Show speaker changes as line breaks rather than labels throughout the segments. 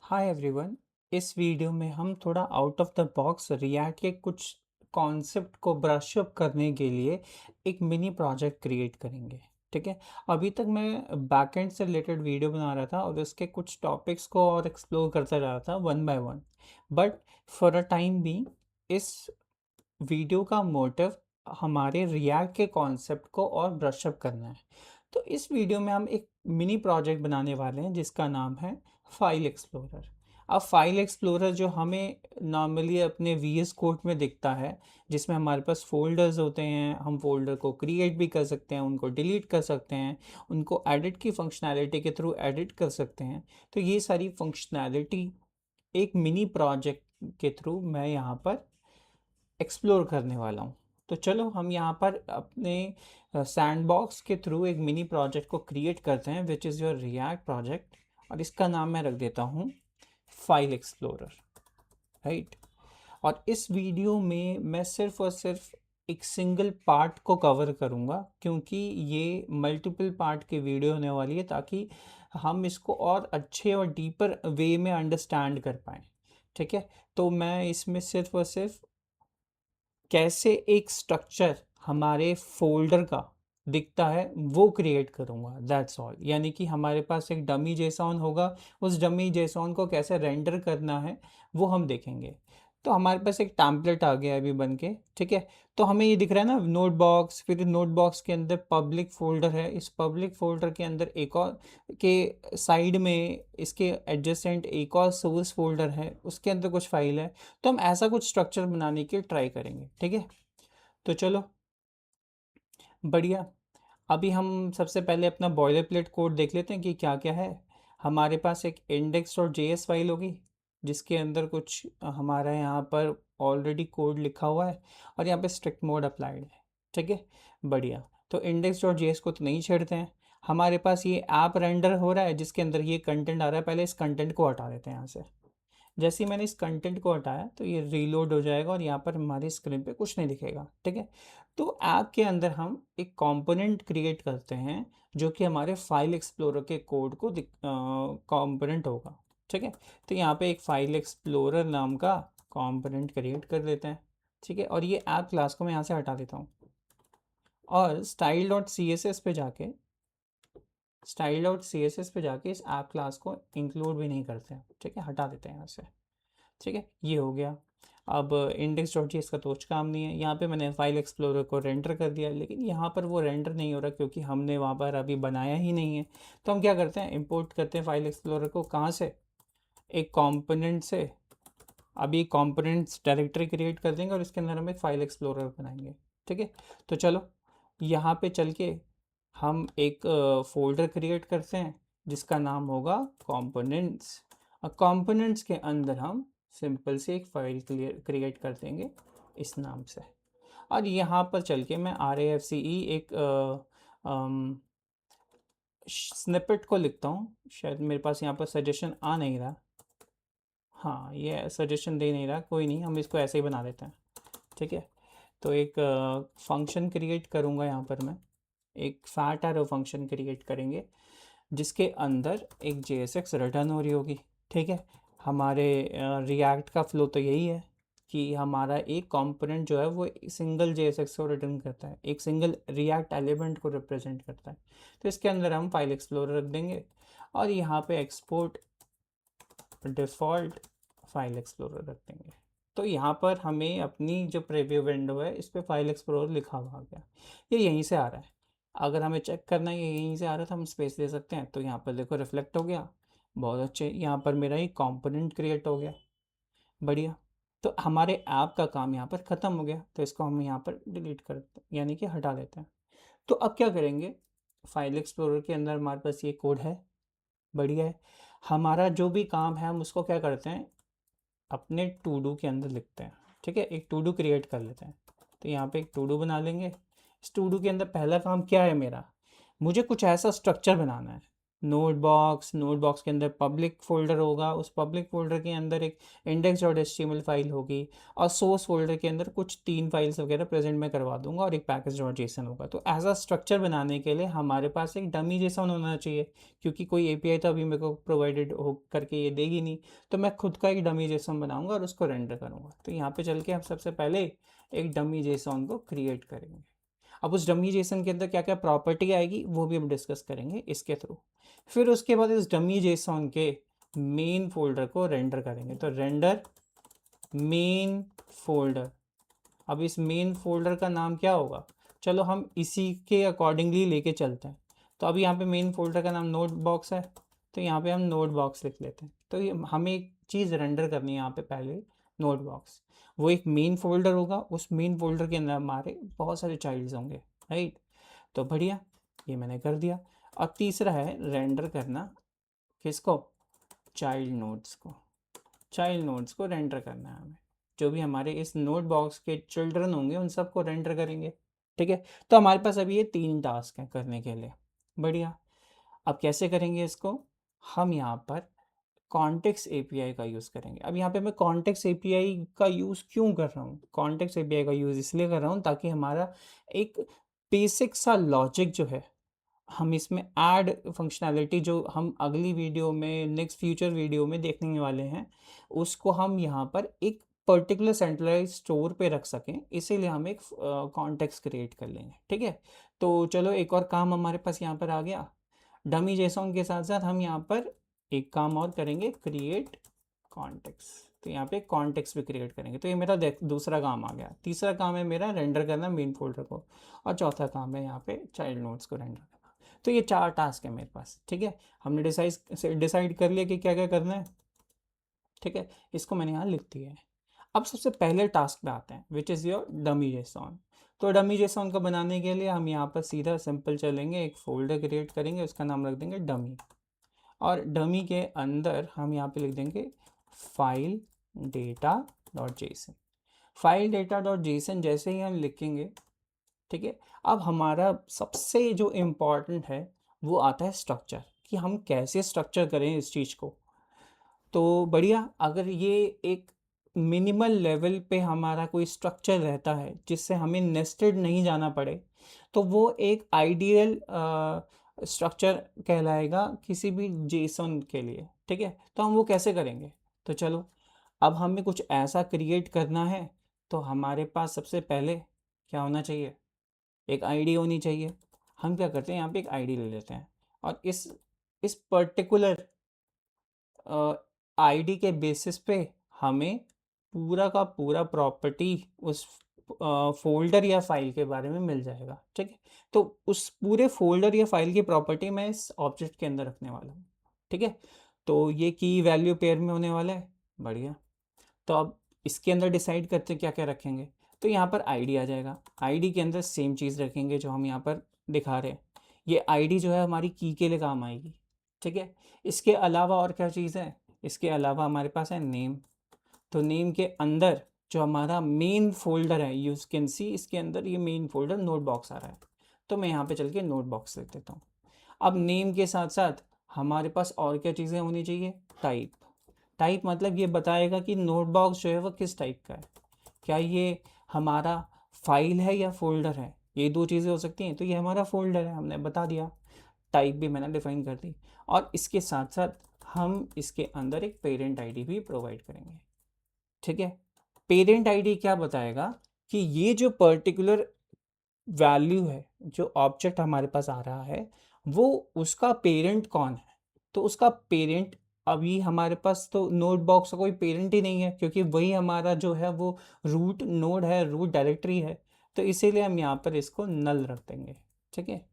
Hi everyone. इस video में हम थोड़ा out of the box react के कुछ कॉन्सेप्ट को ब्रश अप करने के लिए एक मिनी प्रोजेक्ट क्रिएट करेंगे। ठीक है। अभी तक मैं बैकएंड से रिलेटेड वीडियो बना रहा था और उसके कुछ टॉपिक्स को और एक्सप्लोर करता जा रहा था one by one. But for a time भी इस वीडियो का मोटिव हमारे रिएक्ट के कॉन्सेप्ट को और ब्रश अप करना है। तो इस वीडियो में हम एक मिनी प्रोजेक्ट बनाने वाले हैं जिसका नाम है फाइल एक्सप्लोरर। अब फाइल एक्सप्लोरर जो हमें नॉर्मली अपने वीएस कोड में दिखता है, जिसमें हमारे पास फोल्डर्स होते हैं, हम फोल्डर को क्रिएट भी कर सकते हैं, उनको डिलीट कर सकते हैं, उनको एडिट की फंक्शनैलिटी के थ्रू एडिट कर सकते हैं। तो ये सारी फंक्शनैलिटी एक मिनी प्रोजेक्ट के थ्रू मैं यहाँ पर एक्सप्लोर करने वाला हूँ। तो चलो हम यहाँ पर अपने सैंडबॉक्स के थ्रू एक मिनी प्रोजेक्ट को क्रिएट करते हैं which is your react project. और इसका नाम मैं रख देता हूँ फाइल एक्सप्लोरर, राइट। और इस वीडियो में मैं सिर्फ और सिर्फ एक सिंगल पार्ट को कवर करूँगा, क्योंकि ये मल्टीपल पार्ट की वीडियो होने वाली है, ताकि हम इसको और अच्छे और डीपर वे में अंडरस्टैंड कर पाएँ। ठीक है। तो मैं इसमें सिर्फ और सिर्फ कैसे एक स्ट्रक्चर हमारे फ़ोल्डर का दिखता है वो क्रिएट करूँगा, दैट्स ऑल। यानी कि हमारे पास एक डमी जेसॉन होगा, उस डमी जेसॉन को कैसे रेंडर करना है वो हम देखेंगे। तो हमारे पास एक टेम्पलेट आ गया है अभी बन के, ठीक है। तो हमें ये दिख रहा है ना नोट बॉक्स, फिर नोट बॉक्स के अंदर पब्लिक फ़ोल्डर है, इस पब्लिक फ़ोल्डर के अंदर एक और के साइड में इसके एडजेसेंट एक और सोर्स फ़ोल्डर है, उसके अंदर कुछ फ़ाइल है। तो हम ऐसा कुछ स्ट्रक्चर बनाने की ट्राई करेंगे, ठीक है। तो चलो, बढ़िया। अभी हम सबसे पहले अपना बॉयलर प्लेट कोड देख लेते हैं कि क्या क्या है। हमारे पास एक इंडेक्स डॉट जेएस फाइल होगी, जिसके अंदर कुछ हमारा यहाँ पर ऑलरेडी कोड लिखा हुआ है, और यहाँ पे स्ट्रिक्ट मोड अप्लाइड है, ठीक है। बढ़िया। तो इंडेक्स डॉट जेएस को तो नहीं छेड़ते हैं। हमारे पास ये ऐप रेंडर हो रहा है जिसके अंदर ये कंटेंट आ रहा है, पहले इस कंटेंट को हटा देते हैं यहाँ से। जैसे ही मैंने इस कंटेंट को हटाया तो ये रीलोड हो जाएगा और यहाँ पर हमारी स्क्रीन पे कुछ नहीं दिखेगा, ठीक है। तो ऐप के अंदर हम एक कंपोनेंट क्रिएट करते हैं जो कि हमारे फाइल एक्सप्लोरर के कोड को कंपोनेंट होगा, ठीक है। तो यहाँ पे एक फाइल एक्सप्लोरर नाम का कंपोनेंट क्रिएट कर लेते हैं, ठीक है। और ये ऐप क्लास को मैं यहाँ से हटा देता हूँ, और style dot C S S पे जाके इस ऐप क्लास को इंक्लूड भी नहीं करते हैं, ठीक है, हटा देते हैं यहाँ से। ठीक है, ये हो गया। अब इंडेक्स डॉट जी इसका तो कुछ काम नहीं है। यहाँ पे मैंने फाइल एक्सप्लोरर को रेंडर कर दिया, लेकिन यहाँ पर वो रेंडर नहीं हो रहा क्योंकि हमने वहाँ पर अभी बनाया ही नहीं है। तो हम क्या करते हैं, इंपोर्ट करते हैं फाइल एक्सप्लोरर को, कहाँ से, एक कंपोनेंट से। अभी एक कंपोनेंट्स डायरेक्टरी क्रिएट कर देंगे और इसके अंदर हम एक फाइल एक्सप्लोरर बनाएंगे, ठीक है। तो चलो, यहाँ पे चल के हम एक फोल्डर क्रिएट करते हैं जिसका नाम होगा कंपोनेंट्स। और कंपोनेंट्स के अंदर हम सिंपल से एक फाइल क्रिएट कर देंगे इस नाम से। और यहाँ पर चल के मैं RAFCE एक स्निपेट को लिखता हूँ। शायद मेरे पास यहाँ पर सजेशन आ नहीं रहा। हाँ, ये सजेशन दे नहीं रहा, कोई नहीं, हम इसको ऐसे ही बना देते हैं, ठीक है। तो एक फंक्शन क्रिएट करूँगा यहाँ पर मैं, एक फैट एरो फंक्शन क्रिएट करेंगे जिसके अंदर एक JSX रिटर्न हो रही होगी, ठीक है। हमारे रिएक्ट का फ्लो तो यही है कि हमारा एक कंपोनेंट जो है वो सिंगल JSX को रिटर्न करता है, एक सिंगल रिएक्ट एलिमेंट को रिप्रेजेंट करता है। तो इसके अंदर हम फाइल एक्सप्लोरर रख देंगे और यहाँ पे एक्सपोर्ट डिफ़ॉल्ट फाइल एक्सप्लोरर रख देंगे। तो यहाँ पर हमें अपनी जो प्रीव्यू विंडो है इस पे फाइल एक्सप्लोरर लिखा हुआ आ गया, ये यहीं से आ रहा है। अगर हमें चेक करना है ये यहीं से आ रहा था, हम स्पेस दे सकते हैं। तो यहाँ पर देखो रिफ्लेक्ट हो गया, बहुत अच्छे। यहाँ पर मेरा एक कंपोनेंट क्रिएट हो गया, बढ़िया। तो हमारे ऐप का काम यहाँ पर ख़त्म हो गया, तो इसको हम यहाँ पर डिलीट कर देते हैं, यानी कि हटा देते हैं। तो अब क्या करेंगे, फाइल एक्सप्लोरर के अंदर हमारे पास ये कोड है, बढ़िया है। हमारा जो भी काम है हम उसको क्या करते हैं, अपने टू डू के अंदर लिखते हैं, ठीक है। एक टू डू क्रिएट कर लेते हैं। तो यहाँ पे एक टू डू बना लेंगे। इस टू डू के अंदर पहला काम क्या है मेरा, मुझे कुछ ऐसा स्ट्रक्चर बनाना है नोट बॉक्स के अंदर पब्लिक फोल्डर होगा, उस पब्लिक फोल्डर के अंदर एक index.html फाइल होगी, और सोर्स फोल्डर के अंदर कुछ 3 फाइल्स वगैरह प्रेजेंट में करवा दूंगा, और एक package.json होगा। तो एज अ स्ट्रक्चर बनाने के लिए हमारे पास एक डमी जेसन होना चाहिए, क्योंकि कोई एपीआई तो अभी मेरे को प्रोवाइडेड हो करके ये देगी नहीं। तो मैं खुद का एक डमी जेसन बनाऊंगा और उसको रेंडर करूंगा। तो यहाँ पे चल के हम सबसे पहले एक डमी जेसन को क्रिएट करेंगे। अब उस डमी जेसन के अंदर क्या क्या प्रॉपर्टी आएगी वो भी हम डिस्कस करेंगे इसके थ्रू। फिर उसके बाद इस डमी जेसन के मेन फोल्डर को रेंडर करेंगे। तो रेंडर मेन फोल्डर। अब इस मेन फोल्डर का नाम क्या होगा, चलो हम इसी के अकॉर्डिंगली लेके चलते हैं। तो अभी यहाँ पे मेन फोल्डर का नाम नोट बॉक्स है, तो यहाँ पे हम नोट बॉक्स लिख लेते हैं। तो ये हमें एक चीज़ रेंडर करनी है यहाँ पे पहले, नोट बॉक्स। वो एक मेन फोल्डर होगा, उस मेन फोल्डर के अंदर हमारे बहुत सारे चाइल्ड्स होंगे, राइट। तो बढ़िया, ये मैंने कर दिया। अब तीसरा है रेंडर करना, किसको, चाइल्ड नोड्स को। चाइल्ड नोड्स को रेंडर करना है हमें, जो भी हमारे इस नोट बॉक्स के चिल्ड्रन होंगे उन सबको रेंडर करेंगे। ठीक है, तो हमारे पास अभी ये 3 टास्क हैं करने के लिए। बढ़िया। अब कैसे करेंगे इसको, हम यहाँ पर कॉन्टेक्स्ट एपीआई का यूज़ करेंगे। अब यहाँ पे मैं कॉन्टेक्स्ट एपीआई का यूज़ क्यों कर रहा हूँ, कॉन्टेक्स्ट एपीआई का यूज़ इसलिए कर रहा हूँ ताकि हमारा एक बेसिक सा लॉजिक जो है, हम इसमें ऐड फंक्शनैलिटी जो हम अगली वीडियो में, नेक्स्ट फ्यूचर वीडियो में देखने वाले हैं, उसको हम यहाँ पर एक पर्टिकुलर सेंट्रलाइज स्टोर पे रख सकें, इसीलिए हम एक कॉन्टेक्स्ट क्रिएट कर लेंगे। ठीक है, तो चलो एक और काम हमारे पास यहाँ पर आ गया। डमी जेसॉन के साथ साथ हम यहाँ पर एक काम और करेंगे, क्रिएट कॉन्टेक्स्ट। तो यहाँ पे कॉन्टेक्स्ट भी क्रिएट करेंगे। तो ये मेरा दूसरा काम आ गया। तीसरा काम है मेरा रेंडर करना मेन फोल्डर को, और चौथा काम है यहाँ पे चाइल्ड नोड्स को रेंडर करना। तो ये 4 टास्क है मेरे पास। ठीक है, हमने डिसाइड कर लिया कि क्या क्या करना है। ठीक है, इसको मैंने यहाँ लिख दिया है। अब सबसे पहले टास्क पे आते हैं, which is your dummy JSON. तो डमी जेसॉन को बनाने के लिए हम यहाँ पर सीधा सिंपल चलेंगे, एक फोल्डर क्रिएट करेंगे, उसका नाम रख देंगे डमी। और डमी के अंदर हम यहाँ पे लिख देंगे file data dot JSON. File data dot JSON जैसे ही हम लिखेंगे, ठीक है, अब हमारा सबसे जो इम्पोर्टेंट है वो आता है स्ट्रक्चर, कि हम कैसे स्ट्रक्चर करें इस चीज़ को। तो बढ़िया, अगर ये एक मिनिमल लेवल पे हमारा कोई स्ट्रक्चर रहता है जिससे हमें नेस्टेड नहीं जाना पड़े, तो वो एक आइडियल स्ट्रक्चर कहलाएगा किसी भी जेसन के लिए। ठीक है, तो हम वो कैसे करेंगे, तो चलो अब हमें कुछ ऐसा क्रिएट करना है। तो हमारे पास सबसे पहले क्या होना चाहिए, एक आईडी होनी चाहिए। हम क्या करते हैं, यहाँ पे एक आईडी ले लेते हैं, और इस पर्टिकुलर आईडी के बेसिस पे हमें पूरा का पूरा प्रॉपर्टी उस फोल्डर या फाइल के बारे में मिल जाएगा। ठीक है, तो उस पूरे फोल्डर या फाइल की प्रॉपर्टी मैं इस ऑब्जेक्ट के अंदर रखने वाला हूँ। ठीक है, तो ये की वैल्यू पेयर में होने वाला है। बढ़िया, तो अब इसके अंदर डिसाइड करते हैं क्या क्या रखेंगे। तो यहाँ पर आईडी आ जाएगा, आईडी के अंदर सेम चीज़ रखेंगे जो हम यहाँ पर दिखा रहे हैं। ये आईडी जो है हमारी की के लिए काम आएगी। ठीक है, इसके अलावा और क्या चीज़ है, इसके अलावा हमारे पास है नेम। तो नेम के अंदर जो हमारा मेन फोल्डर है, यू कैन सी इसके अंदर ये मेन फोल्डर नोट बॉक्स आ रहा है, तो मैं यहाँ पे चल के नोट बॉक्स लिख देता हूँ। अब नेम के साथ साथ हमारे पास और क्या चीज़ें होनी चाहिए, टाइप। टाइप मतलब ये बताएगा कि नोट बॉक्स जो है वो किस टाइप का है, क्या ये हमारा फाइल है या फोल्डर है। ये 2 चीज़ें हो सकती हैं। तो ये हमारा फोल्डर है, हमने बता दिया, टाइप भी मैंने डिफाइन कर दी, और इसके साथ साथ हम इसके अंदर एक पेरेंट आईडी भी प्रोवाइड करेंगे। ठीक है, पेरेंट आईडी क्या बताएगा कि ये जो पर्टिकुलर वैल्यू है, जो ऑब्जेक्ट हमारे पास आ रहा है, वो उसका पेरेंट कौन है। तो उसका पेरेंट, अभी हमारे पास तो नोट बॉक्स का कोई पेरेंट ही नहीं है, क्योंकि वही हमारा जो है वो रूट नोड है, रूट डायरेक्टरी है। तो इसीलिए हम यहाँ पर इसको नल रख देंगे। ठीक है,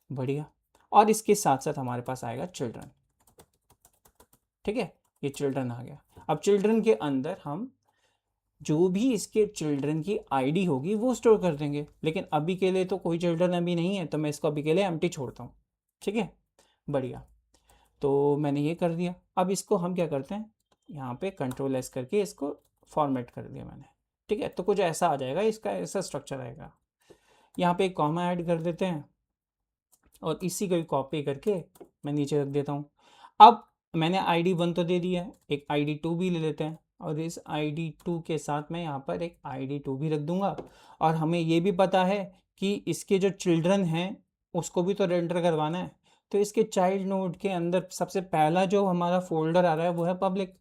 बढ़िया। और इसके साथ साथ हमारे पास आएगा चिल्ड्रन। ठीक है, ये चिल्ड्रन आ गया। अब चिल्ड्रन के अंदर हम जो भी इसके चिल्ड्रन की आईडी होगी वो स्टोर कर देंगे, लेकिन अभी के लिए तो कोई चिल्ड्रन अभी नहीं है, तो मैं इसको अभी के लिए एम्प्टी छोड़ता हूँ। ठीक है, बढ़िया। तो मैंने ये कर दिया। अब इसको हम क्या करते हैं, यहाँ पे कंट्रोल एस करके इसको फॉर्मेट कर दिया मैंने। ठीक है, तो कुछ ऐसा आ जाएगा, इसका ऐसा स्ट्रक्चर आएगा। यहाँ पे एक कॉमा ऐड कर देते हैं, और इसी को कॉपी करके मैं नीचे रख देता हूँ। अब मैंने आईडी 1 तो दे दिया है, एक आईडी 2 भी ले लेते हैं और इस आईडी 2 के साथ मैं यहाँ पर एक आईडी 2 भी रख दूंगा। और हमें ये भी पता है कि इसके जो चिल्ड्रन हैं उसको भी तो रेंडर करवाना है। तो इसके चाइल्ड नोड के अंदर सबसे पहला जो हमारा फोल्डर आ रहा है वो है पब्लिक।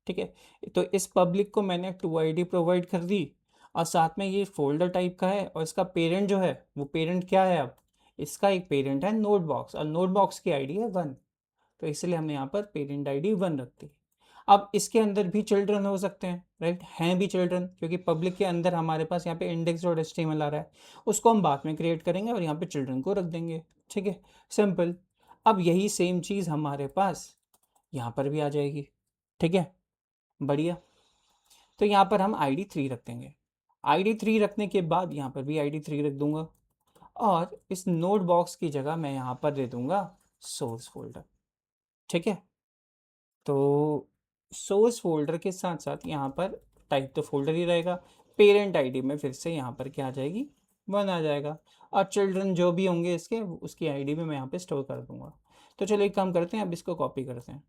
ठीक है, तो इस पब्लिक को मैंने 2 आईडी प्रोवाइड कर दी और साथ में ये फोल्डर टाइप का है और इसका पेरेंट जो है वो पेरेंट क्या है, अब इसका एक पेरेंट है नोट बॉक्स और नोट बॉक्स की आईडी है 1। तो इसलिए हमने यहाँ पर पेरेंट आईडी 1 रख दी। अब इसके अंदर भी चिल्ड्रन हो सकते हैं, राइट, हैं भी चिल्ड्रन, क्योंकि पब्लिक के अंदर हमारे पास यहाँ पे इंडेक्स डॉट एचटीएमएल आ रहा है, उसको हम बाद में क्रिएट करेंगे और यहाँ पे चिल्ड्रन को रख देंगे। ठीक है, सिंपल। अब यही सेम चीज़ हमारे पास यहाँ पर भी आ जाएगी। ठीक है, बढ़िया। तो यहाँ पर हम आई डी 3 रख देंगे। आई डी 3 रखने के बाद यहाँ पर भी आई डी 3 रख दूंगा और इस नोट बॉक्स की जगह मैं यहाँ पर दे दूंगा सोर्स फोल्डर। ठीक है, तो सोर्स फोल्डर के साथ साथ यहाँ पर टाइप तो फोल्डर ही रहेगा। पेरेंट आईडी में फिर से यहाँ पर क्या आ जाएगी, 1 आ जाएगा और चिल्ड्रन जो भी होंगे इसके उसकी आईडी भी मैं यहाँ पे स्टोर कर दूंगा। तो चलो एक काम करते हैं, अब इसको कॉपी करते हैं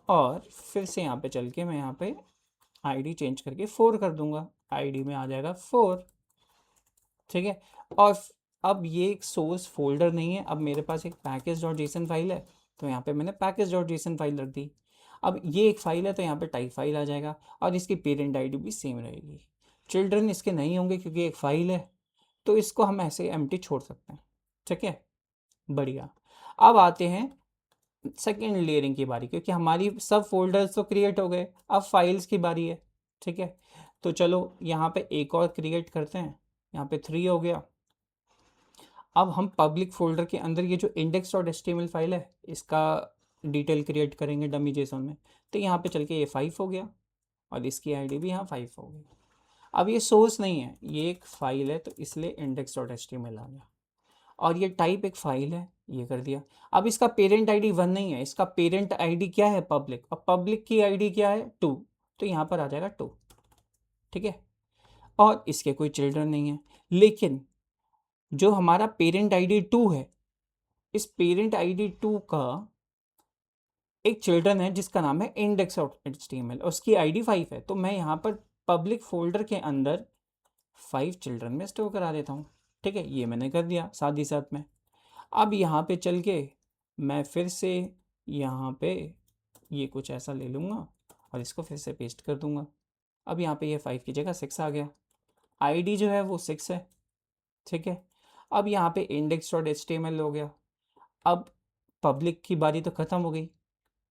और फिर से यहाँ पे चल के मैं यहाँ पे आईडी चेंज करके 4 कर दूंगा, आईडी में आ जाएगा 4। ठीक है, और अब ये एक सोर्स फोल्डर नहीं है, अब मेरे पास एक पैकेज डॉट जेसन फाइल है, तो यहाँ पे मैंने पैकेज डॉट जेसन फाइल रख दी। अब ये एक फाइल है तो यहाँ पे टाइप फाइल आ जाएगा और इसकी पेरेंट आईडी भी सेम रहेगी। चिल्ड्रन इसके नहीं होंगे क्योंकि एक फाइल है, तो इसको हम ऐसे एम्प्टी छोड़ सकते हैं। ठीक है, बढ़िया। अब आते हैं सेकेंड लेयरिंग की बारी, क्योंकि हमारी सब फोल्डर्स तो क्रिएट हो गए, अब फाइल्स की बारी है। ठीक है, तो चलो यहाँ पे एक और क्रिएट करते हैं, यहाँ पे 3 हो गया। अब हम पब्लिक फोल्डर के अंदर ये जो इंडेक्स डॉट एचटीएमएल फाइल है इसका डिटेल क्रिएट करेंगे डमी जेसन में। तो यहाँ पे चल के ये 5 हो गया और इसकी आईडी भी यहाँ 5 हो गई। अब ये सोर्स नहीं है, ये एक फाइल है, तो इसलिए इंडेक्स डॉट एचटीएमएल आ गया और ये टाइप एक फाइल है, ये कर दिया। अब इसका पेरेंट आईडी 1 नहीं है, इसका पेरेंट आईडी क्या है, पब्लिक, और पब्लिक की आईडी क्या है, 2, तो यहाँ पर आ जाएगा 2। ठीक है, और इसके कोई चिल्ड्रन नहीं है, लेकिन जो हमारा पेरेंट आईडी 2 है, इस पेरेंट आईडी 2 का एक चिल्ड्रन है जिसका नाम है इंडेक्स डॉट एचटीएमएल और उसकी आईडी 5 है, तो मैं यहाँ पर पब्लिक फोल्डर के अंदर 5 चिल्ड्रन में स्टोर करा देता हूँ। ठीक है, ये मैंने कर दिया साथ ही साथ में। अब यहाँ पे चल के मैं फिर से यहाँ पे ये कुछ ऐसा ले लूँगा और इसको फिर से पेस्ट कर दूँगा। अब यहाँ पे ये 5 की जगह 6 आ गया, आईडी जो है वो 6 है। ठीक है, अब यहाँ पे इंडेक्स डॉट एचटीएमएल हो गया। अब पब्लिक की बारी तो ख़त्म हो गई,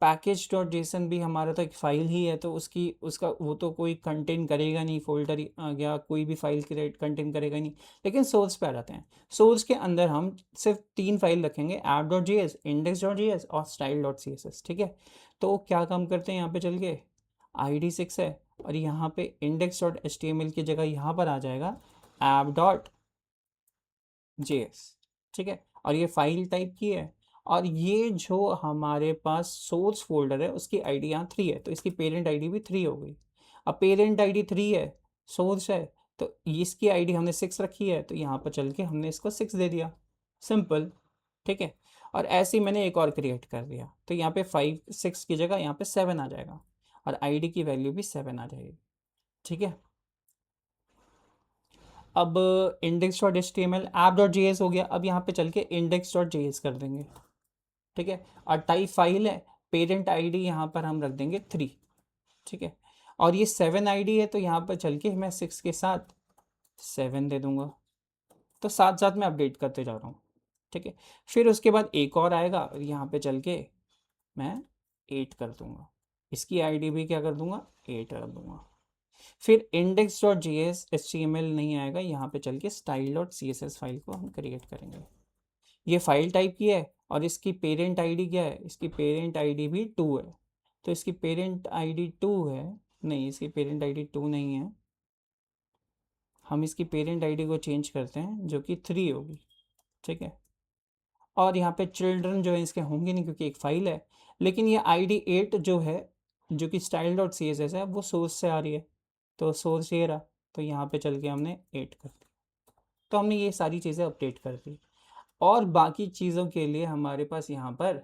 पैकेज डॉट जेसन भी हमारा तो एक फ़ाइल ही है, तो उसका वो तो कोई कंटेन करेगा नहीं, फोल्डर या कोई भी फाइल क्रिएट कंटेन करेगा नहीं। लेकिन सोर्स पे आ जाते हैं, सोर्स के अंदर हम सिर्फ 3 फाइल रखेंगे, ऐप डॉट जी एस, इंडेक्स डॉट जी एस और style dot C S S. ठीक है, तो क्या काम करते हैं, यहाँ पे चल के आई डी 6 है और यहाँ पे index dot H T M L की जगह यहाँ पर आ जाएगा ऐप डॉट जे एस। ठीक है, और ये फाइल टाइप की है और ये जो हमारे पास सोर्स फोल्डर है उसकी आईडी यहाँ 3 है, तो इसकी पेरेंट आईडी भी 3 हो गई। अब पेरेंट आईडी 3 है, सोर्स है, तो इसकी आईडी हमने 6 रखी है, तो यहाँ पर चल के हमने इसको 6 दे दिया, सिंपल। ठीक है, और ऐसे ही मैंने एक और क्रिएट कर दिया, तो यहाँ पे 5 6 की जगह यहाँ पे 7 आ जाएगा और आईडी की वैल्यू भी 7 आ जाएगी। ठीक है, अब index dot H T M L app dot J S हो गया, अब यहाँ पे चल के इंडेक्स डॉट जे एस कर देंगे। ठीक है, और टाइप फाइल है, पेरेंट आईडी यहाँ पर हम रख देंगे 3। ठीक है, और ये 7 आईडी है, तो यहाँ पर चल के मैं 6 के साथ 7 दे दूंगा, तो साथ साथ मैं अपडेट करते जा रहा हूँ। ठीक है, फिर उसके बाद एक और आएगा और यहाँ पे चल के मैं 8 कर दूंगा, इसकी आईडी भी क्या कर दूंगा, 8 कर दूंगा। फिर इंडेक्स डॉट जी S H T M L नहीं आएगा, यहाँ पे चल के style dot C S S file को हम क्रिएट करेंगे। ये फाइल टाइप की है और इसकी पेरेंट आईडी क्या है, इसकी पेरेंट आईडी भी 2 है, तो इसकी पेरेंट आईडी 2 है, नहीं इसकी पेरेंट आईडी 2 नहीं है, हम इसकी पेरेंट आईडी को चेंज करते हैं जो कि 3 होगी। ठीक है, और यहाँ पे चिल्ड्रन जो है इसके होंगे नहीं क्योंकि एक फाइल है, लेकिन ये आईडी 8 जो है, जो कि style dot C S S है, वो सोर्स से आ रही है, तो सोर्स ये रहा, तो यहाँ पे चल के हमने 8 कर दिया। तो हमने ये सारी चीज़ें अपडेट कर दी और बाकी चीज़ों के लिए हमारे पास यहाँ पर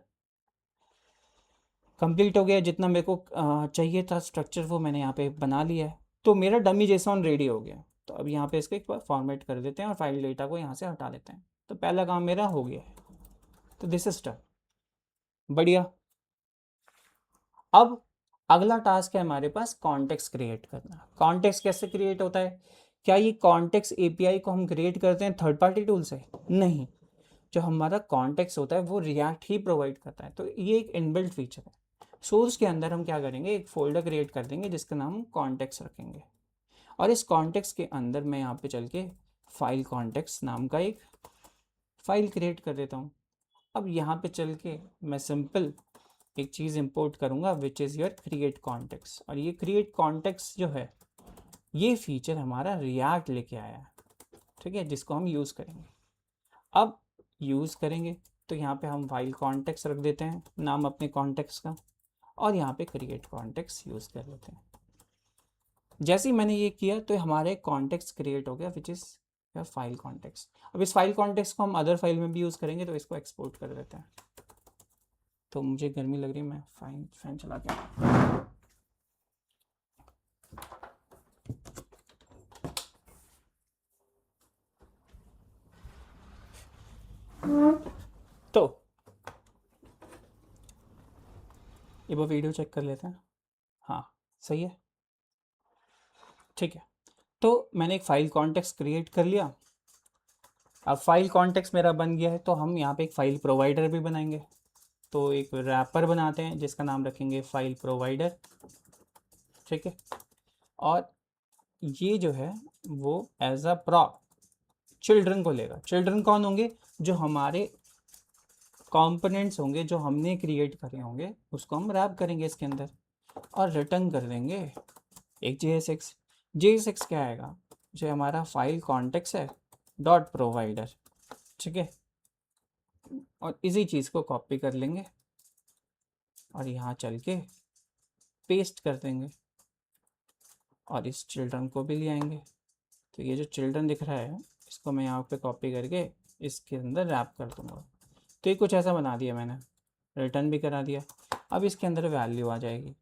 कंप्लीट हो गया, जितना मेरे को चाहिए था स्ट्रक्चर वो मैंने यहाँ पे बना लिया है। तो मेरा डमी जेसॉन रेडी हो गया। तो अब यहाँ पे इसको एक बार फॉर्मेट कर देते हैं और फाइल डेटा को यहाँ से हटा देते हैं। तो पहला काम मेरा हो गया है। तो दिस इज डन। बढ़िया। अब अगला टास्क है हमारे पास कॉन्टेक्स्ट क्रिएट करना। कॉन्टेक्स्ट कैसे क्रिएट होता है? क्या ये कॉन्टेक्स्ट एपीआई को हम क्रिएट करते हैं थर्ड पार्टी टूल से? नहीं, जो हमारा कॉन्टेक्स्ट होता है वो रिएक्ट ही प्रोवाइड करता है। तो ये एक इनबिल्ट फीचर है। सोर्स के अंदर हम क्या करेंगे, एक फोल्डर क्रिएट कर देंगे जिसका नाम हम कॉन्टेक्स्ट रखेंगे। और इस कॉन्टेक्स्ट के अंदर मैं यहाँ पे चल के फाइल कॉन्टेक्स्ट नाम का एक फाइल क्रिएट कर देता हूँ। अब यहाँ पे चल के मैं सिंपल एक चीज़ इंपोर्ट करूँगा which is your create context. और ये क्रिएट कॉन्टेक्स्ट जो है ये फीचर हमारा रिएक्ट लेके आया है, ठीक है, जिसको हम यूज़ करेंगे। अब यूज़ करेंगे तो यहाँ पे हम फाइल कॉन्टेक्स्ट रख देते हैं नाम अपने कॉन्टेक्स्ट का, और यहाँ पे क्रिएट कॉन्टेक्स्ट यूज़ कर लेते हैं। जैसे ही मैंने ये किया तो हमारे कॉन्टेक्स्ट क्रिएट हो गया which is your file context. अब इस फाइल कॉन्टेक्स्ट को हम अदर फाइल में भी यूज़ करेंगे, तो इसको एक्सपोर्ट कर देते हैं। तो मुझे गर्मी लग रही है, मैं फैन चला के तो ये वो वीडियो चेक कर लेते हैं। हाँ सही है, ठीक है। तो मैंने एक फाइल कॉन्टेक्स्ट क्रिएट कर लिया। अब फाइल कॉन्टेक्स्ट मेरा बन गया है तो हम यहाँ पे एक फाइल प्रोवाइडर भी बनाएंगे। तो एक रैपर बनाते हैं जिसका नाम रखेंगे फाइल प्रोवाइडर, ठीक है। और ये जो है वो एज अ प्रॉप चिल्ड्रन को लेगा। चिल्ड्रन कौन होंगे? जो हमारे कंपोनेंट्स होंगे जो हमने क्रिएट करे होंगे, उसको हम रैप करेंगे इसके अंदर और रिटर्न कर देंगे एक JSX। JSX क्या आएगा? जो हमारा फाइल कॉन्टेक्स्ट है डॉट प्रोवाइडर, ठीक है। और इसी चीज़ को कॉपी कर लेंगे और यहाँ चल के पेस्ट कर देंगे और इस चिल्ड्रन को भी ले आएंगे। तो ये जो चिल्ड्रन दिख रहा है इसको मैं यहाँ पे कॉपी करके इसके अंदर रैप कर दूँगा। तो ये कुछ ऐसा बना दिया मैंने, रिटर्न भी करा दिया। अब इसके अंदर वैल्यू आ जाएगी।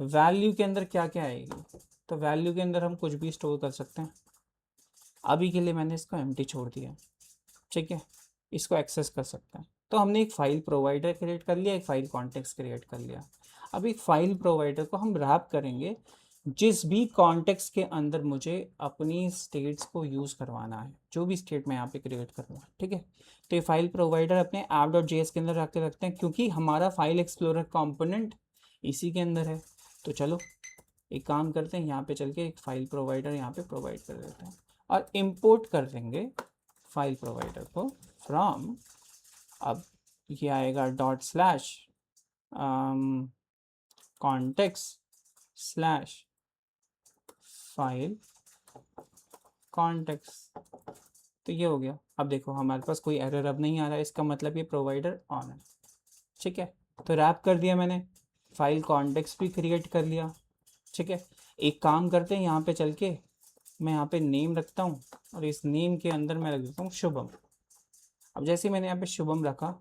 वैल्यू के अंदर क्या क्या आएगी? तो वैल्यू के अंदर हम कुछ भी स्टोर कर सकते हैं। अभी के लिए मैंने इसको एम्प्टी छोड़ दिया, ठीक है। इसको एक्सेस कर सकते हैं। तो हमने एक फ़ाइल प्रोवाइडर क्रिएट कर लिया, एक फ़ाइल कॉन्टेक्स्ट क्रिएट कर लिया। अब एक फ़ाइल प्रोवाइडर को हम रैप करेंगे जिस भी कॉन्टेक्स्ट के अंदर मुझे अपनी स्टेट्स को यूज़ करवाना है, जो भी स्टेट मैं यहाँ पे क्रिएट करूँगा, ठीक है। तो ये फाइल प्रोवाइडर अपने app.js के अंदर रखते हैं क्योंकि हमारा फाइल एक्सप्लोरर कंपोनेंट इसी के अंदर है। तो चलो एक काम करते हैं, यहाँ पे चल के एक फाइल प्रोवाइडर यहाँ पे प्रोवाइड कर देते हैं और इम्पोर्ट कर देंगे फाइल प्रोवाइडर को फ्रॉम, अब ये आएगा dot slash context slash file context. तो ये हो गया। अब देखो हमारे पास कोई एरर अब नहीं आ रहा है, इसका मतलब ये प्रोवाइडर ऑन है, ठीक है। तो रैप कर दिया मैंने, फाइल कॉन्टेक्स्ट भी क्रिएट कर लिया, ठीक है। एक काम करते हैं, यहाँ पे चल के मैं यहाँ पे नेम रखता हूँ और इस नेम के अंदर मैं रख देता हूँ शुभम। अब जैसे मैंने यहाँ पे शुभम रखा,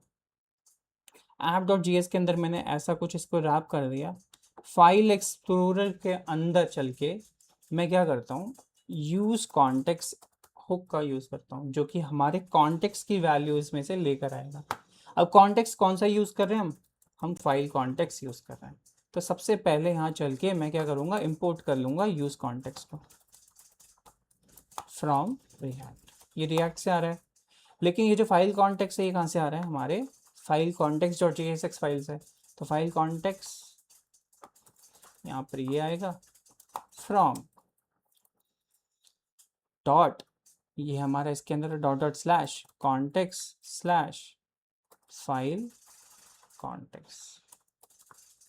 app.js के अंदर मैंने ऐसा कुछ इसको रैप कर दिया। फाइल एक्सप्लोरर के अंदर चल के मैं क्या करता हूँ, यूज़ कॉन्टेक्स्ट हुक का यूज़ करता हूँ जो कि हमारे कॉन्टेक्स्ट की वैल्यूज़ में से लेकर आएगा। अब कॉन्टेक्स्ट कौन सा यूज़ कर रहे हैं हम फाइल कॉन्टेक्स्ट यूज़ कर रहे हैं। तो सबसे पहले यहाँ चल के मैं क्या करूँगा, इंपोर्ट कर लूँगा यूज़ कॉन्टेक्स्ट को फ्रॉम रिएक्ट। ये रिएक्ट से आ रहा है, लेकिन ये जो फाइल कॉन्टेक्स्ट है ये कहाँ से आ रहा है? हमारे file context dot JSX file से। तो फाइल कॉन्टेक्स्ट यहाँ पर ये आएगा फ्रॉम डॉट, ये हमारा इसके अंदर dot dot slash context slash file context.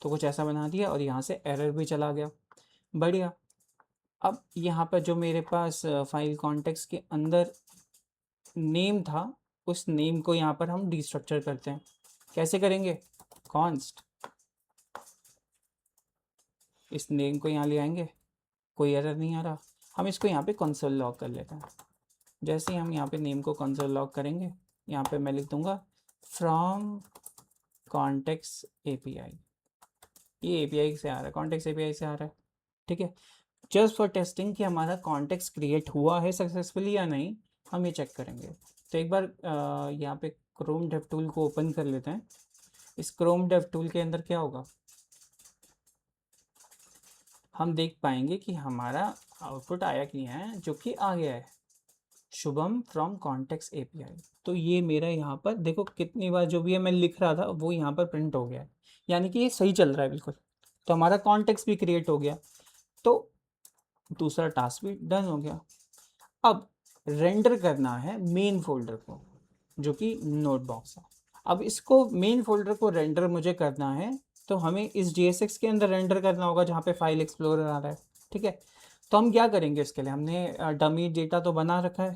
तो कुछ ऐसा बना दिया और यहाँ से एरर भी चला गया। बढ़िया। अब यहाँ पर जो मेरे पास फाइल कॉन्टेक्स्ट के अंदर नेम था, उस नेम को यहाँ पर हम डिस्ट्रक्चर करते हैं। कैसे करेंगे? कॉन्स्ट, इस नेम को यहाँ ले आएंगे, कोई एरर नहीं आ रहा, हम इसको यहाँ पे कंसोल लॉग कर लेते हैं। जैसे ही हम यहाँ पे नेम को कंसोल लॉग करेंगे, यहाँ पे मैं लिख दूंगा फ्रॉम कॉन्टेक्स्ट API, ये एपीआई से आ रहा है, कॉन्टेक्स्ट एपीआई से आ रहा है, ठीक है। जस्ट फॉर टेस्टिंग कि हमारा कॉन्टेक्स्ट क्रिएट हुआ है सक्सेसफुली या नहीं, हम ये चेक करेंगे। तो एक बार यहाँ पे क्रोम डेव टूल को ओपन कर लेते हैं। इस क्रोम डेव टूल के अंदर क्या होगा, हम देख पाएंगे कि हमारा आउटपुट आया कि नहीं आया, जो कि आ गया है, शुभम फ्रॉम कॉन्टेक्स्ट एपीआई। तो ये मेरा यहाँ पर देखो कितनी बार जो भी है मैं लिख रहा था वो यहाँ पर प्रिंट हो गया है, यानी कि ये सही चल रहा है बिल्कुल। तो हमारा कॉन्टेक्स्ट भी क्रिएट हो गया, तो दूसरा टास्क भी डन हो गया। अब रेंडर करना है मेन फोल्डर को, जो कि नोट बॉक्स है। अब इसको मेन फोल्डर को रेंडर मुझे करना है, तो हमें इस JSX के अंदर रेंडर करना होगा जहाँ पे फाइल एक्सप्लोरर आ रहा है, ठीक है। तो हम क्या करेंगे, इसके लिए हमने डमी डेटा तो बना रखा है,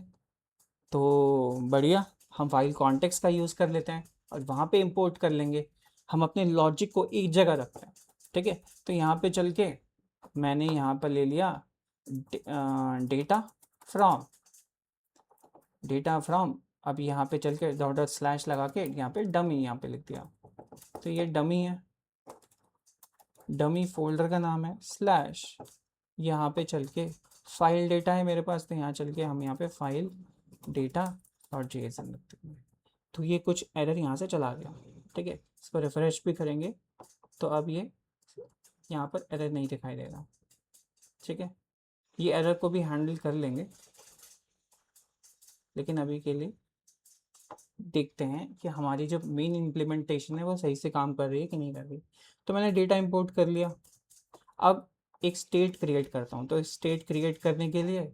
तो बढ़िया, हम फाइल कॉन्टेक्स्ट का यूज़ कर लेते हैं और वहाँ पे इंपोर्ट कर लेंगे। हम अपने लॉजिक को एक जगह रखते हैं, ठीक है। तो यहाँ पे चल के मैंने यहाँ पर ले लिया डेटा फ्रॉम, डेटा फ्रॉम, अब यहाँ पे चल के डॉट डॉट स्लैश लगा के यहाँ पे डमी यहाँ पे लिख दिया। तो ये डमी है, डमी फोल्डर का नाम है स्लैश, यहाँ पे चल के फाइल डेटा है मेरे पास, तो यहाँ चल के हम यहाँ पे फाइल डेटा डॉट JSON लिखते हैं। तो ये कुछ एरर यहाँ से चला गया, ठीक है। इसको रिफ्रेश भी करेंगे तो अब ये यहाँ पर एरर नहीं दिखाई देगा, ठीक है। ये एरर को भी हैंडल कर लेंगे, लेकिन अभी के लिए देखते हैं कि हमारी जो मेन इम्प्लीमेंटेशन है वो सही से काम कर रही है कि नहीं कर रही। तो मैंने डेटा इंपोर्ट कर लिया। अब एक स्टेट क्रिएट करता हूँ, तो स्टेट क्रिएट करने के लिए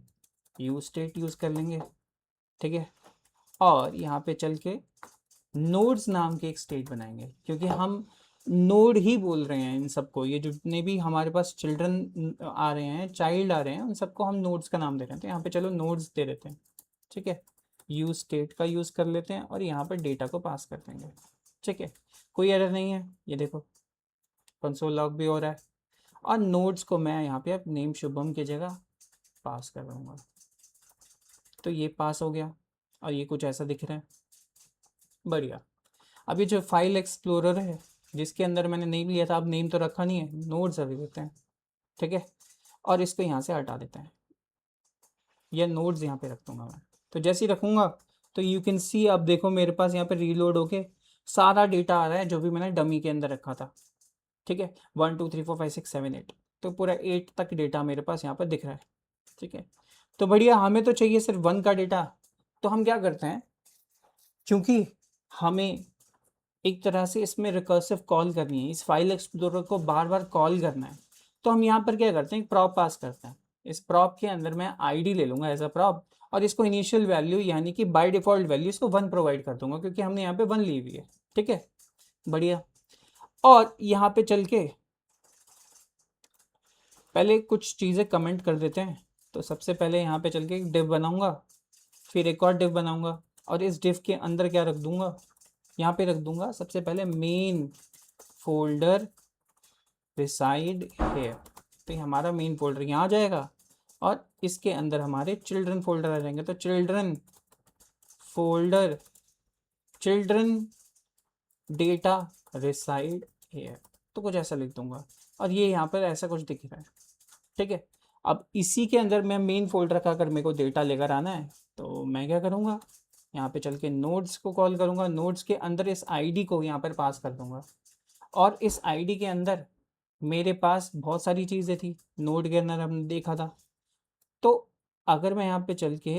यूज स्टेट यूज़ कर लेंगे, ठीक है। और यहाँ पे चल के नोड्स नाम के एक स्टेट बनाएंगे, क्योंकि हम नोड ही बोल रहे हैं इन सबको, ये जितने भी हमारे पास चिल्ड्रन आ रहे हैं, चाइल्ड आ रहे हैं, उन सबको हम नोड्स का नाम दे रहे हैं। तो यहाँ पे चलो नोड्स दे देते हैं, ठीक है। यूज स्टेट का यूज़ कर लेते हैं और यहाँ पर डेटा को पास कर देंगे, ठीक है। कोई एरर नहीं है, ये देखो कंसोल लॉग भी हो रहा है। और नोड्स को मैं यहाँ पे अब नेम शुभम की जगह पास कर दूँगा, तो ये पास हो गया और ये कुछ ऐसा दिख रहा है, बढ़िया। अब ये जो फाइल एक्सप्लोरर है जिसके अंदर मैंने नेम लिया था, अब नेम तो रखा नहीं है, नोड्स अभी देते हैं, ठीक है। और इसको यहाँ से हटा देते हैं, या नोड्स यहाँ पे रख दूँगा मैं। तो जैसे ही रखूँगा तो यू कैन सी, अब देखो मेरे पास यहाँ पे रीलोड होके सारा डेटा आ रहा है जो भी मैंने डमी के अंदर रखा था, ठीक है। 1 2 3 4 5 6 7 8, तो पूरा 8 तक डेटा मेरे पास यहाँ पर दिख रहा है, ठीक है। तो बढ़िया, हमें तो चाहिए सिर्फ 1 का डेटा। तो हम क्या करते हैं, क्योंकि हमें एक तरह से इसमें रिकर्सिव कॉल करनी है, इस फाइल एक्सप्लोरर को बार बार कॉल करना है, तो हम यहाँ पर क्या करते हैं, एक प्रॉप पास करते हैं। इस प्रॉप के अंदर मैं आईडी ले लूँगा एज अ प्रॉप, और इसको इनिशियल वैल्यू यानी कि बाय डिफ़ॉल्ट वैल्यू इसको 1 प्रोवाइड कर दूंगा, क्योंकि हमने यहाँ पे 1 ली हुई है, ठीक है, बढ़िया। और यहाँ पे चल के पहले कुछ चीज़ें कमेंट कर देते हैं। तो सबसे पहले यहाँ पे चल के एक डिव बनाऊँगा, फिर एक और डिव बनाऊँगा, और इस डिव के अंदर क्या रख दूँगा, यहाँ पे रख दूँगा सबसे पहले मेन फोल्डर रिसाइड हेयर। तो ये हमारा मेन फोल्डर यहाँ आ जाएगा, और इसके अंदर हमारे चिल्ड्रन फोल्डर आ जाएंगे। तो children folder, children data reside here, तो कुछ ऐसा लिख दूंगा, और ये यहाँ पर ऐसा कुछ दिख रहा है, ठीक है। अब इसी के अंदर मैं मेन फोल्डर का अगर मेरे को डेटा लेकर आना है, तो मैं क्या करूँगा, यहाँ पे चल के नोड्स को कॉल करूँगा, नोड्स के अंदर इस आईडी को यहाँ पर पास कर दूँगा, और इस आईडी के अंदर मेरे पास बहुत सारी चीज़ें थी, नोड के अंदर हमने देखा था। तो अगर मैं यहाँ पे चल के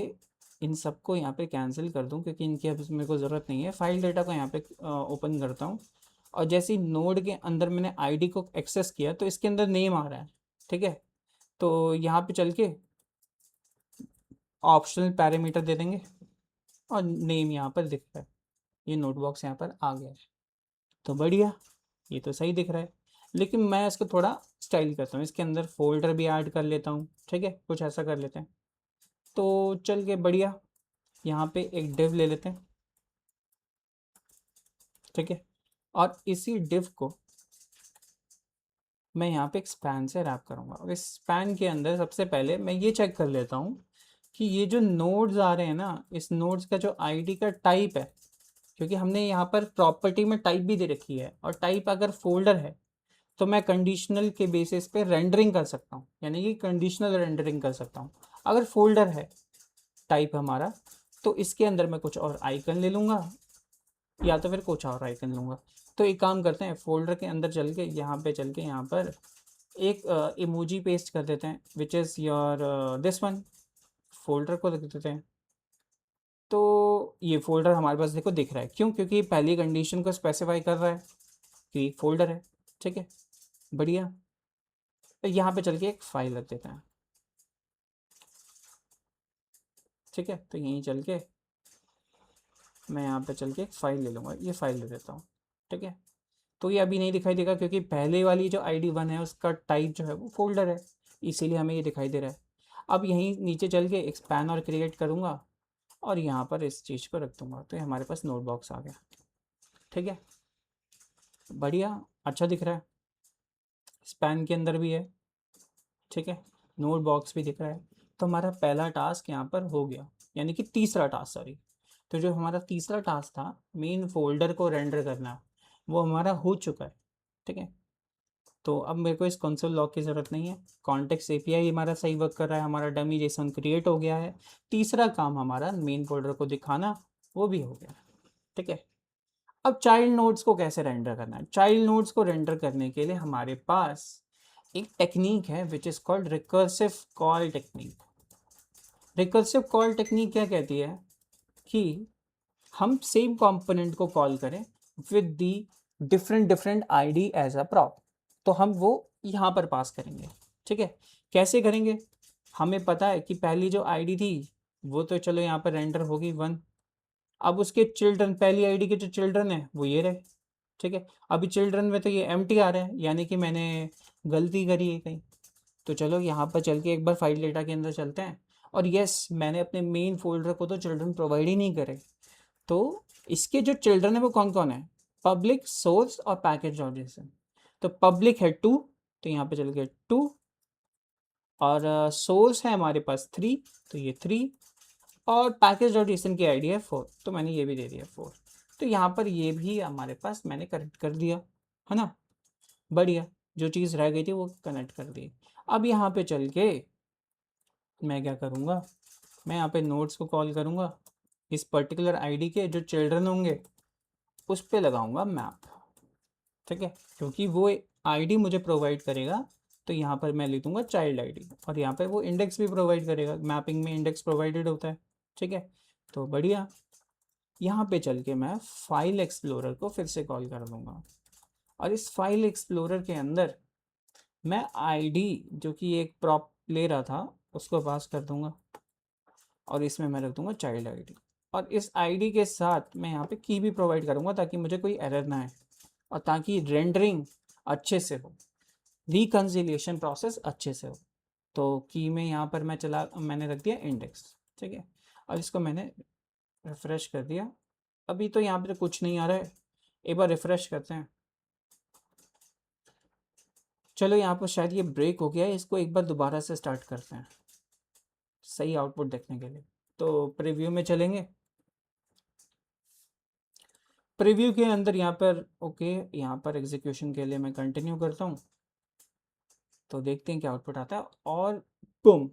इन सबको यहाँ पे कैंसिल कर दूँ, क्योंकि इनकी अब मेरे को ज़रूरत नहीं है, फाइल डेटा को यहाँ पे ओपन करता हूँ, और जैसे ही नोड के अंदर मैंने आईडी को एक्सेस किया तो इसके अंदर नेम आ रहा है, ठीक है। तो यहाँ पे चल के ऑप्शनल पैरामीटर दे देंगे, और नेम यहाँ पर दिख रहा है, ये नोट बॉक्स यहाँ पर आ गया है। तो बढ़िया, ये तो सही दिख रहा है, लेकिन मैं इसको थोड़ा स्टाइल करता हूँ, इसके अंदर फोल्डर भी ऐड कर लेता हूँ, ठीक है, कुछ ऐसा कर लेते हैं। तो चल के बढ़िया, यहाँ पे एक डिव ले लेते हैं, ठीक है। और इसी डिव को मैं यहाँ पे एक स्पैन से रैप करूँगा, और इस स्पैन के अंदर सबसे पहले मैं ये चेक कर लेता हूँ कि ये जो नोड्स आ रहे हैं ना, इस नोड्स का जो आईडी का टाइप है, क्योंकि हमने यहाँ पर प्रॉपर्टी में टाइप भी दे रखी है, और टाइप अगर फोल्डर है तो मैं कंडीशनल के बेसिस पे रेंडरिंग कर सकता हूँ, यानी कि कंडीशनल रेंडरिंग कर सकता हूँ। अगर फोल्डर है टाइप हमारा, तो इसके अंदर मैं कुछ और आइकन ले लूँगा या तो फिर कुछ और आइकन लूँगा। तो एक काम करते हैं, फोल्डर के अंदर चल के यहाँ पे चल के यहाँ पर एक इमोजी पेस्ट कर देते हैं, which is your this one. Folder को लिख देते हैं। तो ये फोल्डर हमारे पास देखो दिख रहा है, क्यों? क्योंकि पहली कंडीशन को स्पेसिफाई कर रहा है कि फोल्डर है। ठीक है, बढ़िया। तो यहाँ पे चल के एक फाइल रख देते हैं। ठीक है, तो यहीं चल के मैं यहाँ पे चल के एक फ़ाइल ले लूँगा, ये फ़ाइल ले लेता हूँ। ठीक है, तो ये अभी नहीं दिखाई देगा क्योंकि पहले वाली जो ID1 है उसका टाइप जो है वो फोल्डर है, इसीलिए हमें ये दिखाई दे रहा है। अब यहीं नीचे चल के एक्सपैंड और क्रिएट करूँगा और यहाँ पर इस चीज़ को रख दूँगा, तो ये हमारे पास नोट बॉक्स आ गया। ठीक है, बढ़िया, अच्छा दिख रहा है। स्पैन के अंदर भी है। ठीक है, नोट बॉक्स भी दिख रहा है। तो हमारा पहला टास्क यहाँ पर हो गया, यानी कि तीसरा टास्क, सॉरी। तो जो हमारा तीसरा टास्क था, मेन फोल्डर को रेंडर करना, वो हमारा हो चुका है। ठीक है, तो अब मेरे को इस कंसोल लॉग की ज़रूरत नहीं है। कॉन्टेक्स्ट एपीआई हमारा सही वर्क कर रहा है, हमारा डमी जेसन क्रिएट हो गया है। तीसरा काम हमारा मेन फोल्डर को दिखाना, वो भी हो गया। ठीक है, अब चाइल्ड नोड्स को कैसे रेंडर करना है? चाइल्ड नोड्स को रेंडर करने के लिए हमारे पास एक टेक्निक है which is called recursive call technique. Recursive call technique क्या कहती है कि हम सेम कंपोनेंट को कॉल करें with the different different ID as a prop, तो हम वो यहाँ पर पास करेंगे। ठीक है, कैसे करेंगे? हमें पता है कि पहली जो आईडी थी वो तो चलो यहाँ पर रेंडर होगी 1। अब उसके चिल्ड्रन, पहली आईडी के जो चिल्ड्रन है वो ये रहे। ठीक है, अभी चिल्ड्रन में तो ये एम्प्टी आ रहा है, यानी कि मैंने गलती करी है कहीं। तो चलो यहाँ पर चल के एक बार फाइल डेटा के अंदर चलते हैं। और यस, मैंने अपने मेन फोल्डर को तो चिल्ड्रन प्रोवाइड ही नहीं करे। तो इसके जो चिल्ड्रन है वो कौन कौन है? पब्लिक, सोर्स और पैकेज ऑर्जेसन। तो पब्लिक है 2, तो यहाँ पे चल गया 2। और सोर्स है हमारे पास 3, तो ये 3। और पैकेज डॉट जेसन की आईडी है 4, तो मैंने ये भी दे दिया 4। तो यहाँ पर ये भी हमारे पास मैंने कनेक्ट कर दिया, है ना? बढ़िया, जो चीज़ रह गई थी वो कनेक्ट कर दी। अब यहाँ पे चल के मैं क्या करूँगा, मैं यहाँ पे नोड्स को कॉल करूँगा, इस पर्टिकुलर आईडी के जो चिल्ड्रन होंगे उस पे लगाऊंगा मैप। ठीक है, क्योंकि वो आईडी मुझे प्रोवाइड करेगा, तो यहाँ पर मैं लिख दूंगा चाइल्ड आईडी, और यहाँ पे वो इंडेक्स भी प्रोवाइड करेगा, मैपिंग में इंडेक्स प्रोवाइडेड होता है। ठीक है, तो बढ़िया, यहाँ पे चल के मैं फाइल एक्सप्लोरर को फिर से कॉल कर दूंगा, और इस फाइल एक्सप्लोरर के अंदर मैं आईडी जो कि एक प्रॉप ले रहा था उसको पास कर दूंगा, और इसमें मैं रख दूंगा चाइल्ड आईडी। और इस आईडी के साथ मैं यहाँ पे की भी प्रोवाइड करूँगा ताकि मुझे कोई एरर ना आए, और ताकि रेंडरिंग अच्छे से हो, रिकन्सिलिएशन प्रोसेस अच्छे से हो। तो की में यहाँ पर मैंने रख दिया इंडेक्स। ठीक है, और इसको मैंने रिफ़्रेश कर दिया। अभी तो यहाँ पे तो कुछ नहीं आ रहा है, एक बार रिफ़्रेश करते हैं। चलो, यहाँ पर शायद ये ब्रेक हो गया है, इसको एक बार दोबारा से स्टार्ट करते हैं सही आउटपुट देखने के लिए। तो प्रीव्यू में चलेंगे। प्रीव्यू के अंदर यहाँ पर ओके, यहाँ पर एग्जीक्यूशन के लिए मैं कंटिन्यू करता हूँ, तो देखते हैं क्या आउटपुट आता है। और बुम,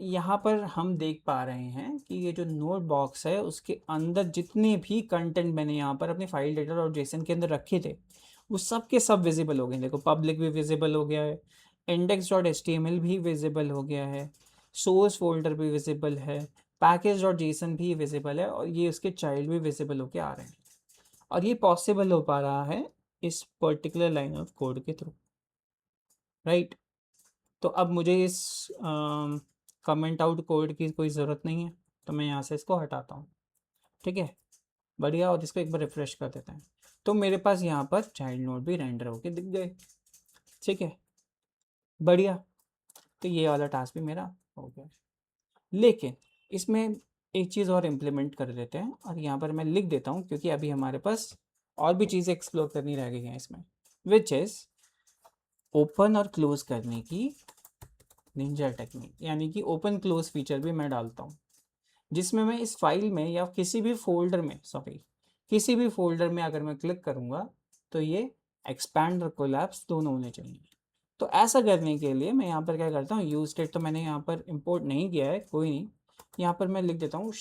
यहाँ पर हम देख पा रहे हैं कि ये जो नोट बॉक्स है उसके अंदर जितने भी कंटेंट मैंने यहाँ पर अपने फाइल डेटा और जेसन के अंदर रखे थे वो सब के सब विजिबल हो गए। देखो, पब्लिक भी विजिबल हो गया है, इंडेक्स डॉट HTML भी विजिबल हो गया है, सोर्स फोल्डर भी विजिबल है, पैकेज डॉट जेसन भी विजिबल है, और ये उसके चाइल्ड भी विजिबल होके आ रहे हैं। और ये पॉसिबल हो पा रहा है इस पर्टिकुलर लाइन ऑफ कोड के थ्रू, राइट? तो अब मुझे इस कमेंट आउट कोड की कोई ज़रूरत नहीं है, तो मैं यहाँ से इसको हटाता हूँ। ठीक है, बढ़िया, और इसको एक बार रिफ़्रेश कर देते हैं, तो मेरे पास यहाँ पर चाइल्ड नोड भी रेंडर होके दिख गए। ठीक है, बढ़िया, तो ये वाला टास्क भी मेरा हो गया। लेकिन इसमें एक चीज़ और इम्प्लीमेंट कर देते हैं, और यहाँ पर मैं लिख देता हूँ क्योंकि अभी हमारे पास और भी चीज़ें एक्सप्लोर करनी रह गई हैं इसमें, विच इज़ ओपन और क्लोज़ करने की निंजा टेक्निक, यानी कि ओपन क्लोज फीचर भी मैं डालता हूँ, जिसमें मैं इस फाइल में या किसी भी फोल्डर में, सॉरी, किसी भी फोल्डर में अगर मैं क्लिक करूँगा तो ये एक्सपैंड और कोलैप्स दोनों होने चाहिए। तो ऐसा करने के लिए मैं यहाँ पर क्या करता हूँ, यूज स्टेट तो मैंने यहाँ पर इंपोर्ट नहीं किया है, कोई नहीं, यहाँ पर मैं लिख देता हूँ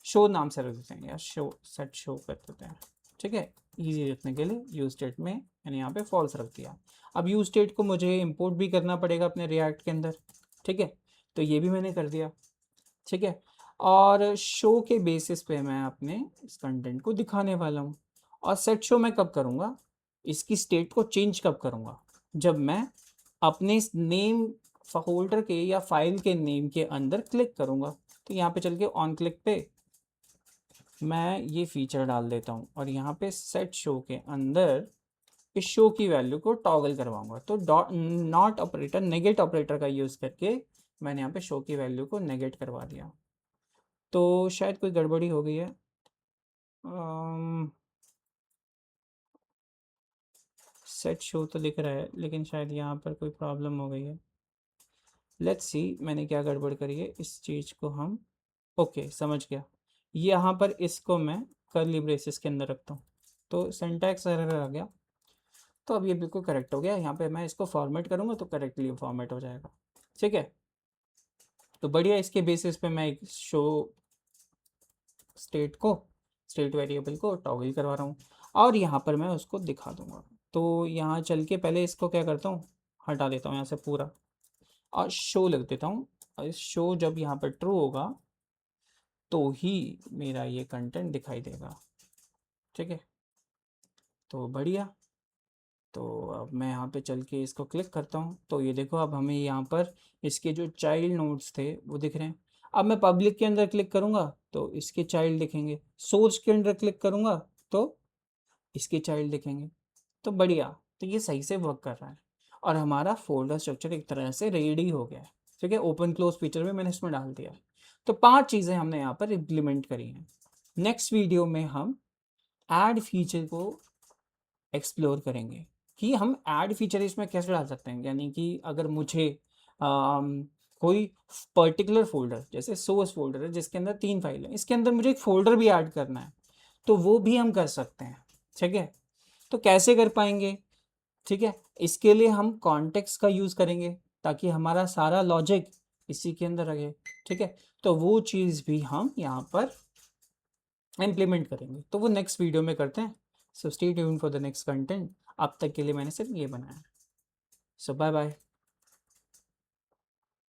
शो नाम से रख देते हैं, या शो सेट शो कर देते हैं, ठीक है, इजी रखने के लिए। यूज स्टेट में मैंने यहाँ पे फॉल्स रख दिया। अब यूज स्टेट को मुझे इंपोर्ट भी करना पड़ेगा अपने रिएक्ट के अंदर, ठीक है, तो ये भी मैंने कर दिया, ठीक है। और शो के बेसिस पे मैं अपने इस कंटेंट को दिखाने वाला हूँ। और सेट शो मैं कब करूँगा, इसकी स्टेट को चेंज कब करूँगा, जब मैं अपने इस नेम फोल्डर के या फाइल के नेम के अंदर क्लिक करूँगा। तो यहाँ पे चल के ऑन क्लिक पे मैं ये फीचर डाल देता हूँ और यहाँ पे सेट शो के अंदर इस शो की वैल्यू को टॉगल करवाऊंगा। तो dot not operator, negate operator का यूज़ करके मैंने यहाँ पे शो की वैल्यू को नेगेट करवा दिया। तो शायद कोई गड़बड़ी हो गई है, सेट शो तो दिख रहा है, लेकिन शायद यहाँ पर कोई प्रॉब्लम हो गई है। लेट्स सी मैंने क्या गड़बड़ करी है, इस चीज़ को हम, ओके समझ गया। यहाँ पर इसको मैं कर्ली ब्रेसेस के अंदर रखता हूँ, तो सिंटैक्स एरर आ गया। तो अब ये बिल्कुल करेक्ट हो गया। यहाँ पे मैं इसको फॉर्मेट करूँगा तो करेक्टली फॉर्मेट हो जाएगा, ठीक है। तो बढ़िया, इसके बेसिस पे मैं एक शो स्टेट को, स्टेट वेरिएबल को टॉगल करवा रहा हूँ और यहाँ पर मैं उसको दिखा दूंगा। तो यहाँ चल के पहले इसको क्या करता हूँ, हटा देता हूँ यहाँ से पूरा और शो लिख देता हूँ। और इस शो जब यहाँ पर ट्रू होगा तो ही मेरा ये कंटेंट दिखाई देगा, ठीक है। तो बढ़िया, तो अब मैं यहाँ पे चल के इसको क्लिक करता हूँ, तो ये देखो अब हमें यहाँ पर इसके जो चाइल्ड नोड्स थे वो दिख रहे हैं। अब मैं पब्लिक के अंदर क्लिक करूँगा तो इसके चाइल्ड दिखेंगे, सोर्स के अंदर क्लिक करूँगा तो इसके चाइल्ड दिखेंगे। तो बढ़िया, तो ये सही से वर्क कर रहा है और हमारा फोल्डर स्ट्रक्चर एक तरह से रेडी हो गया है, ठीक है। ओपन क्लोज फीचर भी मैंने इसमें डाल दिया है। तो 5 चीज़ें हमने यहाँ पर इम्प्लीमेंट करी हैं। नेक्स्ट वीडियो में हम ऐड फीचर को एक्सप्लोर करेंगे कि हम ऐड फीचर इसमें कैसे डाल सकते हैं। यानी कि अगर मुझे कोई पर्टिकुलर फोल्डर, जैसे सोर्स फोल्डर है जिसके अंदर 3 फाइल है, इसके अंदर मुझे एक फोल्डर भी ऐड करना है, तो वो भी हम कर सकते हैं, ठीक है। तो कैसे कर पाएंगे, ठीक है, इसके लिए हम कॉन्टेक्स्ट का यूज़ करेंगे ताकि हमारा सारा लॉजिक इसी के अंदर रहे, ठीक है। तो वो चीज़ भी हम यहाँ पर इम्प्लीमेंट करेंगे, तो वो नेक्स्ट वीडियो में करते हैं। So stay tune for the next content. अब तक के लिए मैंने सिर्फ ये बनाया। सो बाय बाय।